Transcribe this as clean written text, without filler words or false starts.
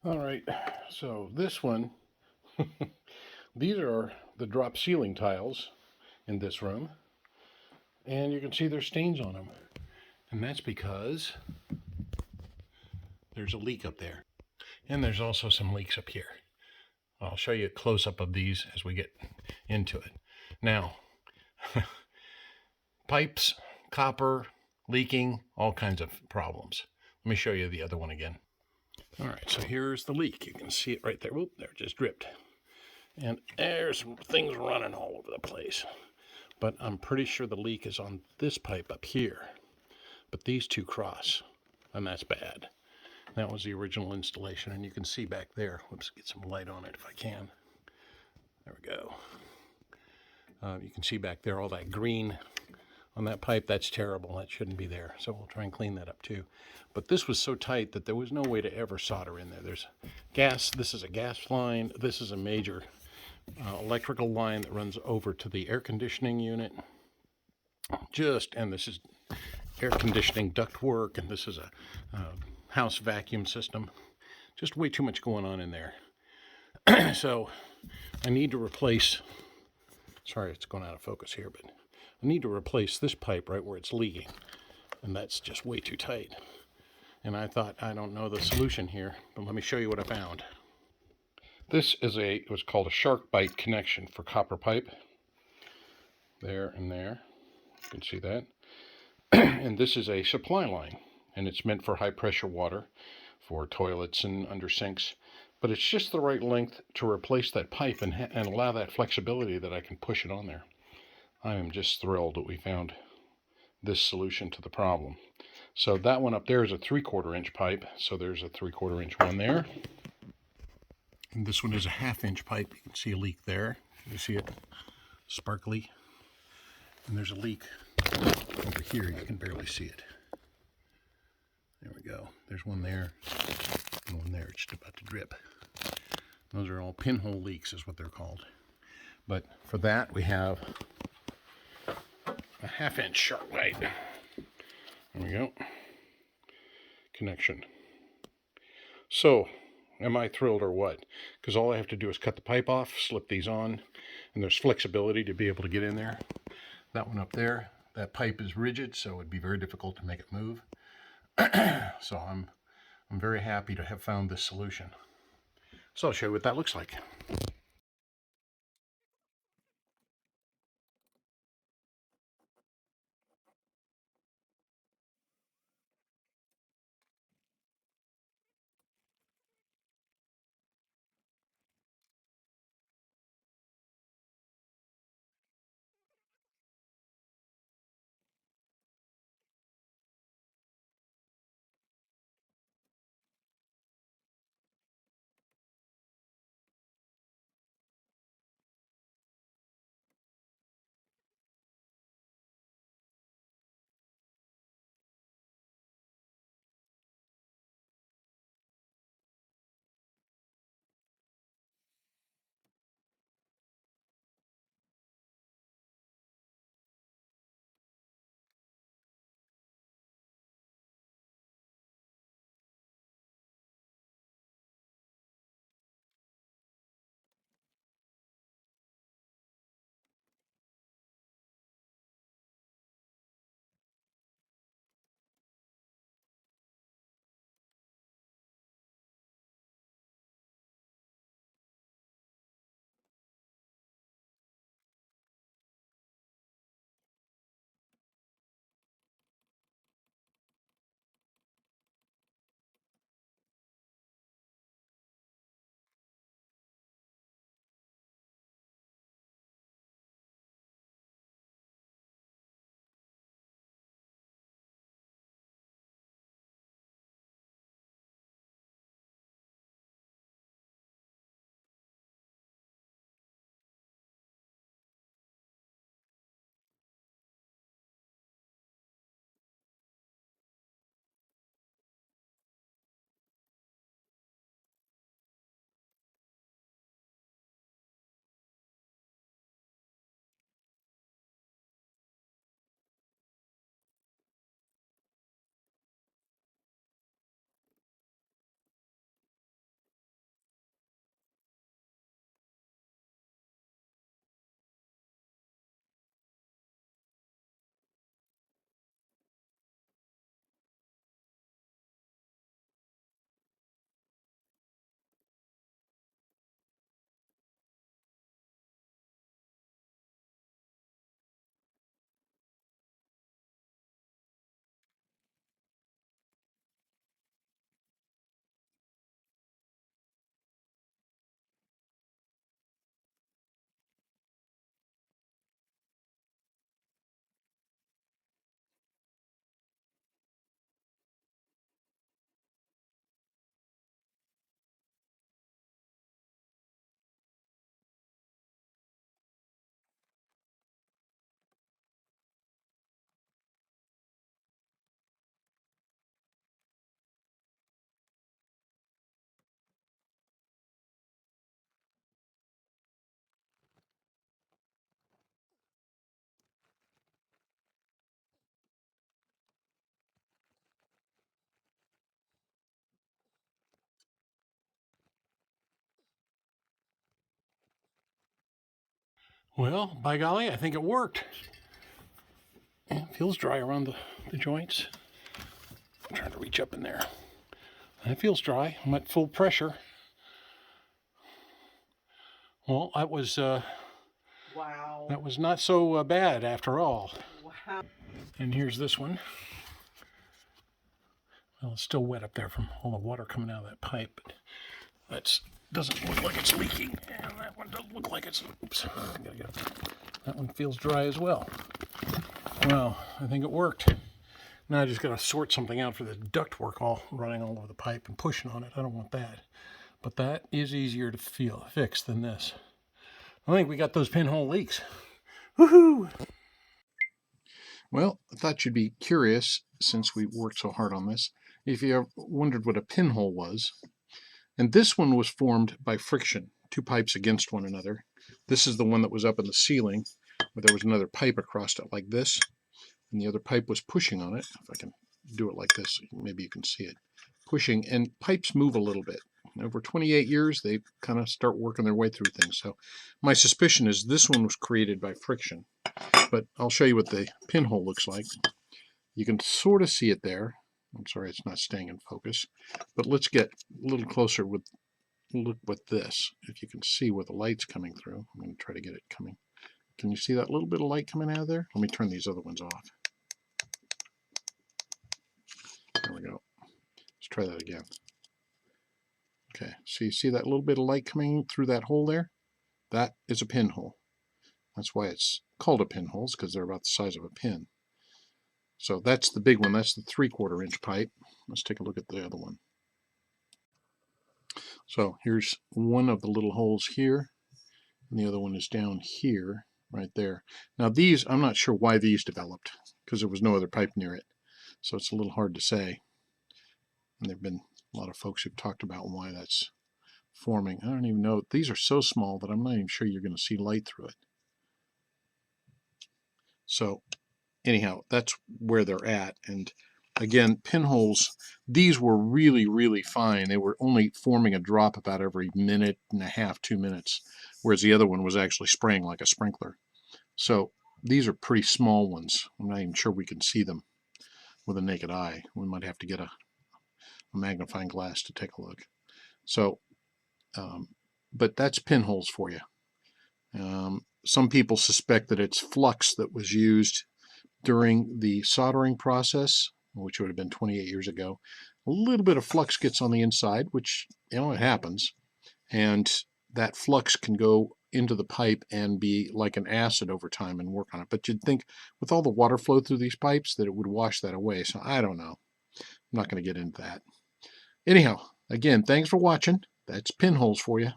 All right, so this one, these are the drop ceiling tiles in this room, and you can see there's stains on them, and that's because there's a leak up there, and there's also some leaks up here. I'll show you a close-up of these as we get into it. Now, pipes, copper, leaking, all kinds of problems. Let me show you the other one again. All right, so here's the leak. You can see it right there. Whoop, there, it just dripped. And there's some things running all over the place. But I'm pretty sure the leak is on this pipe up here. But these two cross, and that's bad. That was the original installation, and you can see back there. Whoops, get some light on it if I can. There we go. You can see back there all that green on that pipe. That's terrible. That shouldn't be there. So we'll try and clean that up too. But this was so tight that there was no way to ever solder in there. There's gas. This is a gas line. This is a major electrical line that runs over to the air conditioning unit. And this is air conditioning duct work, and this is a house vacuum system. Just way too much going on in there. So I need to replace, sorry it's going out of focus here, but I need to replace this pipe right where it's leaking, and that's just way too tight. And I thought, I don't know the solution here, but let me show you what I found. This is what's called a SharkBite connection for copper pipe. There and there, you can see that. And this is a supply line, and it's meant for high pressure water for toilets and under sinks. But it's just the right length to replace that pipe and allow that flexibility that I can push it on there. I am just thrilled that we found this solution to the problem. So that one up there is a 3/4 inch pipe. So there's a 3/4 inch one there. And this one is a 1/2 inch pipe. You can see a leak there. You see it sparkly. And there's a leak over here. You can barely see it. There we go. There's one there and one there. It's just about to drip. Those are all pinhole leaks is what they're called. But for that we have a 1/2 inch SharkBite. There we go. Connection. So, am I thrilled or what? Because all I have to do is cut the pipe off, slip these on, and there's flexibility to be able to get in there. That one up there, that pipe is rigid, so it'd be very difficult to make it move. So I'm very happy to have found this solution. So I'll show you what that looks like. Well, by golly, I think it worked. Yeah, it feels dry around the joints. I'm trying to reach up in there. And it feels dry. I'm at full pressure. Well, that was wow. That was not so bad after all. Wow. And here's this one. Well, it's still wet up there from all the water coming out of that pipe, but that doesn't look like it's leaking. And that one doesn't look like it's, oops, I gotta get, that one feels dry as well. Well, I think it worked. Now I just gotta sort something out for the duct work all running all over the pipe and pushing on it. I don't want that. But that is easier to fix than this. I think we got those pinhole leaks. Woohoo! Well, I thought you'd be curious, since we worked so hard on this, if you ever wondered what a pinhole was. And this one was formed by friction, two pipes against one another. This is the one that was up in the ceiling, where there was another pipe across it like this, and the other pipe was pushing on it. If I can do it like this, maybe you can see it. Pushing, and pipes move a little bit. Over 28 years, they kind of start working their way through things. So my suspicion is this one was created by friction. But I'll show you what the pinhole looks like. You can sort of see it there. I'm sorry it's not staying in focus. But let's get a little closer with look with this. If you can see where the light's coming through. I'm going to try to get it coming. Can you see that little bit of light coming out of there? Let me turn these other ones off. There we go. Let's try that again. Okay, so you see that little bit of light coming through that hole there? That is a pinhole. That's why it's called a pinhole, because they're about the size of a pin. So that's the big one. That's the 3/4 inch pipe. Let's take a look at the other one. So here's one of the little holes here, and the other one is down here, right there. Now these, I'm not sure why these developed, because there was no other pipe near it. So it's a little hard to say. And there have been a lot of folks who've talked about why that's forming. I don't even know. These are so small that I'm not even sure you're going to see light through it. So anyhow, that's where they're at. And again, pinholes, these were really, really fine. They were only forming a drop about every minute and a half, 2 minutes, whereas the other one was actually spraying like a sprinkler. So these are pretty small ones. I'm not even sure we can see them with a naked eye. We might have to get a magnifying glass to take a look. So, but that's pinholes for you. Some people suspect that it's flux that was used during the soldering process, which would have been 28 years ago. A little bit of flux gets on the inside, which, you know, it happens. And that flux can go into the pipe and be like an acid over time and work on it. But you'd think with all the water flow through these pipes that it would wash that away. So I don't know. I'm not going to get into that. Anyhow, again, thanks for watching. That's pinholes for you.